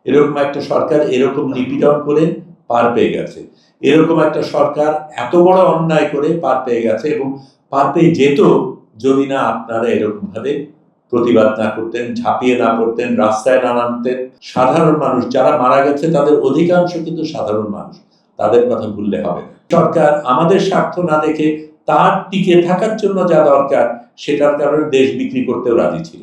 এরকম একটা সরকার এরকম নিপীড়ন করে পার পেয়ে গেছে, এরকম একটা সরকার এত বড় অন্যায় করে পার পেয়ে গেছে, এবং পার পেয়ে যেত যদি না আপনারা এরকম ভাবে প্রতিবাদ না করতেন, ঝাঁপিয়ে না পড়তেন, রাস্তায় না নামতেন। সাধারণ মানুষ যারা মারা গেছে তাদের অধিকাংশ কিন্তু সাধারণ মানুষ, তাদের কথা ভুললে হবে না। সরকার আমাদের স্বার্থ না দেখে তার টিকে থাকার জন্য যা দরকার সেটার কারণে দেশ বিক্রি করতেও রাজি ছিল।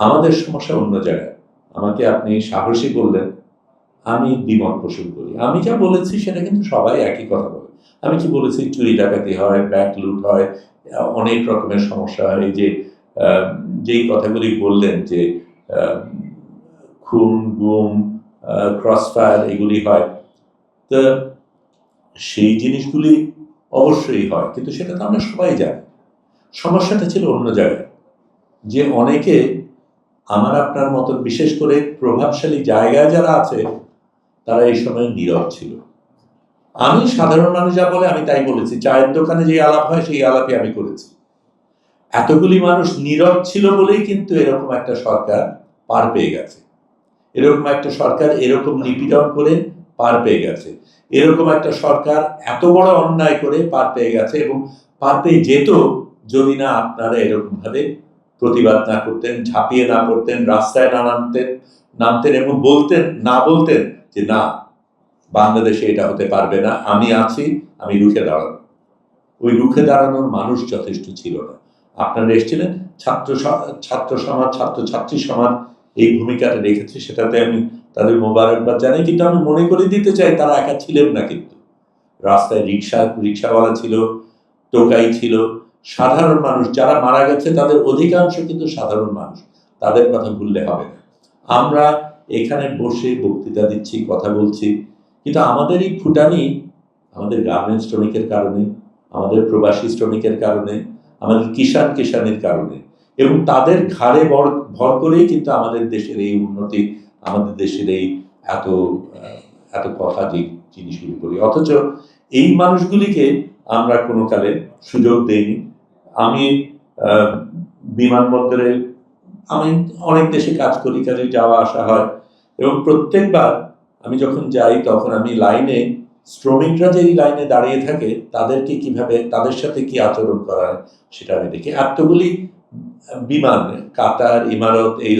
আমাদের সমস্যা অন্য জায়গায়। আমাকে আপনি সাহসী বললেন, আমি দ্বিমত পোষণ করি। আমি যা বলেছি সেটা কিন্তু সবাই একই কথা বলে। আমি কি বলেছি? চুরি ডাকাতি হয়, ব্যাংক লুট হয়, অনেক রকমের সমস্যা হয়। এই যে যেই কথাগুলি বললেন যে খুন, গুম, ক্রস ফায়ার এগুলি হয়, তো সেই জিনিসগুলি অবশ্যই হয়, কিন্তু সেটা তো আমরা সবাই জানি। সমস্যাটা ছিল অন্য জায়গায়, যে অনেকে আমার আপনার মতন বিশেষ করে প্রভাবশালী জায়গায় যারা আছে তারা এই সময় নীরব ছিল। আমি সাধারণ মানুষ যা বলে আমি তাই বলেছি। চায়ের দোকানে যে আলাপ হয় সেই আলাপে আমি করেছি। এতগুলি মানুষ নীরব ছিল বলেই কিন্তু এরকম একটা সরকার পার পেয়ে গেছে, এরকম একটা সরকার এরকম নিপীড়ন করে পার পেয়ে গেছে, এরকম একটা সরকার এত বড় অন্যায় করে পার পেয়ে গেছে, এবং পার পেয়ে যেত যদি না আপনারা এরকম ভাবে প্রতিবাদ না করতেন, ঝাঁপিয়ে না পড়তেন, রাস্তায় না নামতেন এবং বলতেন যে না, বাংলাদেশে এটা হতে পারবে না, আমি আছি, আমি রুখে দাঁড়াবো। ওই রুখে দাঁড়ানোর মানুষ যথেষ্ট ছিল না। আপনারা এসেছিলেন, ছাত্র সমাজ, ছাত্রছাত্রী সমাজ এই ভূমিকাটা রেখেছে, সেটাতে আমি তাদের মোবারকবাদ জানাই। কিন্তু আমি মনে করে দিতে চাই তারা একা ছিলেন না। কিন্তু রাস্তায় রিক্সাওয়ালা ছিল, টোকাই ছিল, সাধারণ মানুষ যারা মারা গেছে তাদের অধিকাংশ কিন্তু সাধারণ মানুষ, তাদের কথা ভুললে হবে না। আমরা এখানে বসে বক্তৃতা দিচ্ছি, কথা বলছি, কিন্তু আমাদের এই ফুটানি আমাদের গার্মেন্টস শ্রমিকের কারণে, আমাদের প্রবাসী শ্রমিকের কারণে, আমাদের কিষাণের কারণে, এবং তাদের ঘাড়ে ভর করেই কিন্তু আমাদের দেশের এই উন্নতি, আমাদের দেশের এই এত এত কথা যে জিনিসগুলি করি। অথচ এই মানুষগুলিকে আমরা কোনো কালে সুযোগ দেইনি। আমি বিমানবন্দরে, আমি অনেক দেশে কাজ করি, কাজে যাওয়া আসা হয়, এবং প্রত্যেকবার আমি যখন যাই তখন আমি লাইনে, শ্রমিকরা যে লাইনে দাঁড়িয়ে থাকে তাদেরকে কিভাবে, তাদের সাথে কি আচরণ করা হয় সেটা আমি দেখি। এতগুলি বিমান, কাতার, ইমারত, এই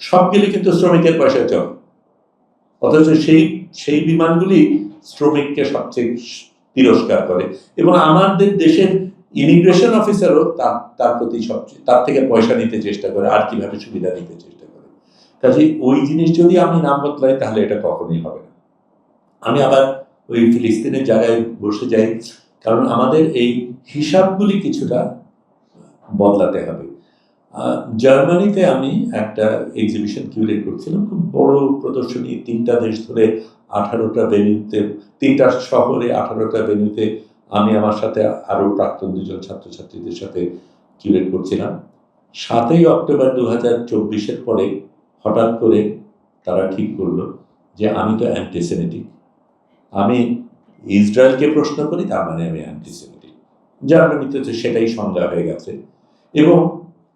সবগুলি কিন্তু শ্রমিকের পয়সায় চলে, অথচ সেই বিমানগুলি শ্রমিককে সবচেয়ে তিরস্কার করে, এবং আমাদের দেশের ইমিগ্রেশন অফিসারও তার প্রতি সবচেয়ে তার থেকে পয়সা নিতে চেষ্টা করে, আর কিভাবে সুবিধা নিতে চেষ্টা করে। কাজে ওই জিনিস যদি আমি নাম বদলাই তাহলে এটা কখনোই হবে না। আমি আবার ওই ফিলিস্তিনের জায়গায় বসে যাই, কারণ আমাদের এই হিসাবগুলি কিছুটা বদলাতে হবে। জার্মানিতে আমি একটা এক্সিবিশন কিউরেট করছিলাম, খুব বড় প্রদর্শনী, 3টা দেশ ধরে 18টা ভেন্যুতে, 3টা শহরে 18টা ভেন্যুতে আমি আমার সাথে আরো প্রাক্তন 2জন ছাত্রছাত্রীদের সাথে কিউরেট করছিলাম। 7ই অক্টোবর 2024-এর পরে হঠাৎ করে তারা ঠিক করলো যে আমি তো অ্যান্টিসেমিটিক, আমি ইসরায়েলকে প্রশ্ন করি, তার মানে আমি অ্যান্টিসেমিটিক। জার্মানিতে তো সেটাই সংজ্ঞা হয়ে গেছে। এবং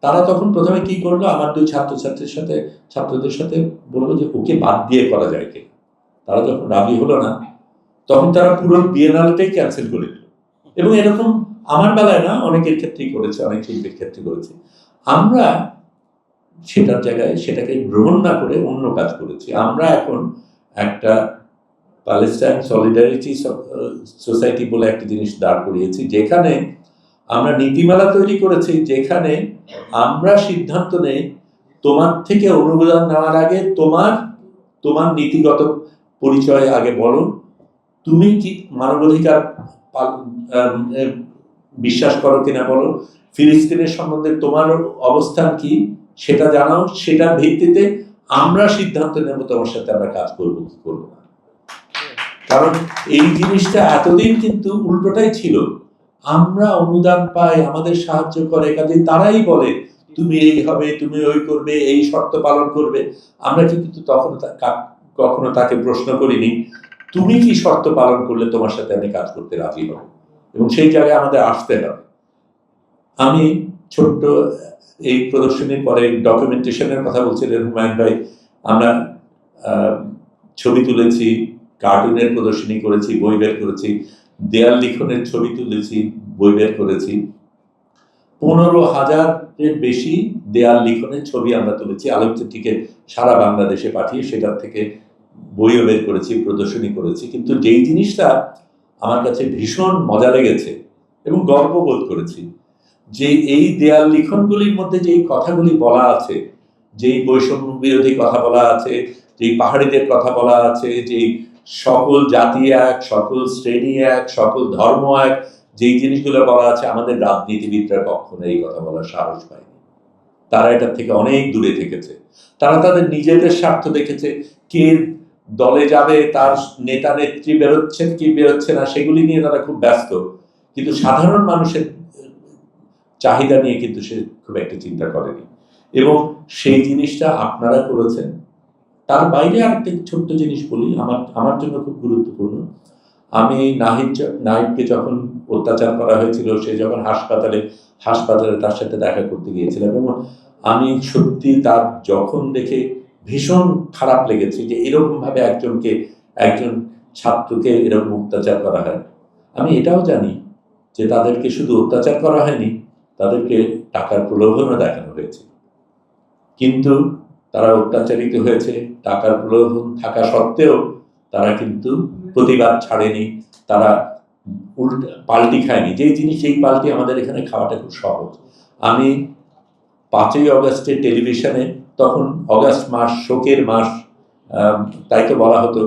তারা তখন প্রথমে কি করলো, আমার 2 ছাত্রদের সাথে বললো যে ওকে বাদ দিয়ে করা যায় কি। তারা যখন রাজি হলো না, তখন তারা পুরো বিয়েনালটাই ক্যান্সেল করে দিল। এবং এরকম আমার বেলায় না, অনেকের ক্ষেত্রেই করেছে, অনেক শিল্পীর ক্ষেত্রে করেছে। আমরা সেটার জায়গায় সেটাকে গ্রহণ না করে অন্য কাজ করেছি। আমরা এখন একটা প্যালেস্টাইন সলিডারিটি সোসাইটি বলে একটা জিনিস দাঁড় করিয়েছি, যেখানে আমরা নীতিমালা তৈরি করেছি, যেখানে আমরা সিদ্ধান্ত নেই তোমার থেকে অনুদান নেওয়ার আগে তোমার নীতিগত পরিচয় আগে বলো, তুমি কি মানবাধিকার বিশ্বাস করো কিনা বলো, ফিলিস্তিনের সম্বন্ধে তোমার অবস্থান কি সেটা জানাও, সেটার ভিত্তিতে আমরা সিদ্ধান্ত নেব তোমার সাথে আমরা কাজ করবো কি করবো না। কারণ এই জিনিসটা এতদিন কিন্তু উল্টোটাই ছিল, আমরা অনুদান পাই, আমাদের সাহায্য করে, কাজে তারাই বলে তুমি এই হবে, তুমি ওই করবে, এই শর্ত পালন করবে। আমরা কিন্তু তখন কখনো তাকে প্রশ্ন করিনি তুমি কি শর্ত পালন করলে তোমার সাথে আমি কাজ করতে রাজি হব, এবং সেই জায়গায় আমাদের আসতে হবে। আমি ছোট্ট এই প্রদর্শনীর পরে ডকুমেন্টেশনের কথা বলছিলেন হুমায়ুন ভাই, আমরা ছবি তুলেছি, কার্টুনের প্রদর্শনী করেছি, বই বের করেছি, দেয়াল লিখনের ছবি তুলেছি, বই বের করেছি। 15,000-এর বেশি দেয়াল লিখনের ছবি আমরা তুলেছি, আলোকচিত্রীকে সারা বাংলাদেশে পাঠিয়ে সেটার থেকে বইও বের করেছি, প্রদর্শনী করেছি। কিন্তু যেই জিনিসটা আমার কাছে ভীষণ মজা লেগেছে এবং গর্ববোধ করেছি, যে এই দেয়াল লিখনগুলির মধ্যে যেই কথাগুলি বলা আছে, যেই বৈষম্য বিরোধী কথা বলা আছে, যেই পাহাড়িদের কথা বলা আছে, যেই সকল জাতি এক, সকল শ্রেণী এক, সকল ধর্ম এক, যেই জিনিসগুলো বলা আছে, আমাদের রাজনীতিবিদরা কখনো এই কথা বলার সাহস পায়নি। তারা এটার থেকে অনেক দূরে থেকেছে। তারা তাদের নিজেদের স্বার্থ দেখেছে, কে দলে যাবে, তার নেতা নেত্রী বেরোচ্ছেন কি বেরোচ্ছে না, সেগুলি নিয়ে তারা খুব ব্যস্ত। কিন্তু সাধারণ মানুষের চাহিদা নিয়ে কিন্তু সে খুব একটা চিন্তা করেনি। এবং সেই জিনিসটা আপনারা করেছেন। তার বাইরে আরেকটা ছোট্ট জিনিস বলি, আমার জন্য খুব গুরুত্বপূর্ণ। আমি নাহিদকে যখন অত্যাচার করা হয়েছিল, সে যখন হাসপাতালে তার সাথে দেখা করতে গিয়েছিলাম, এবং আমি সত্যি তার যখন দেখে ভীষণ খারাপ লেগেছে যে এরকম ভাবে একজন ছাত্রকে এরকম অত্যাচার করা হয়। আমি এটাও জানি যে তাদেরকে শুধু অত্যাচার করা হয়নি, তাদেরকে টাকার প্রলোভনও দেখানো হয়েছে। কিন্তু তারা অত্যাচারিত হয়েছে, টাকার প্রলোভন থাকা সত্ত্বেও তারা কিন্তু প্রতিবাদ ছাড়েনি, তারা পাল্টি খায়নি। যেই জিনিস এই পাল্টি আমাদের এখানে খাওয়াটা খুব সহজ। আমি 5ই অগস্টে টেলিভিশনে, তখন অগস্ট মাস, শোকের মাস, তাই তো বলা হতো,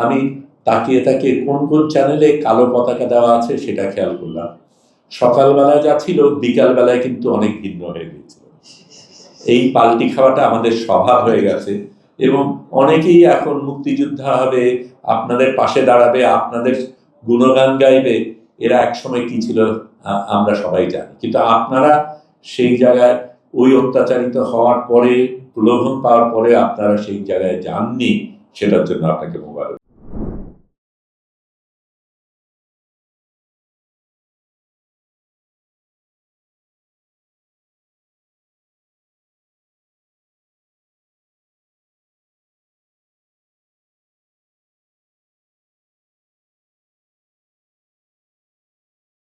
আমি তাকিয়ে কোন কোন চ্যানেলে কালো পতাকা দেওয়া আছে সেটা খেয়াল করলাম। সকালবেলায় যা ছিল, বিকালবেলায় কিন্তু অনেক ভিন্ন হয়ে গেছিল। এই পাল্টি খাওয়াটা আমাদের স্বভাব হয়ে গেছে, এবং অনেকেই এখন মুক্তিযোদ্ধা হবে, আপনাদের পাশে দাঁড়াবে, আপনাদের গুণগান গাইবে। এরা একসময় কি ছিল আমরা সবাই জানি। কিন্তু আপনারা সেই জায়গায় ওই অত্যাচারিত হওয়ার পরে, প্রলোভন পাওয়ার পরে আপনারা সেই জায়গায় যাননি, সেটার জন্য আপনাকে মোবারক।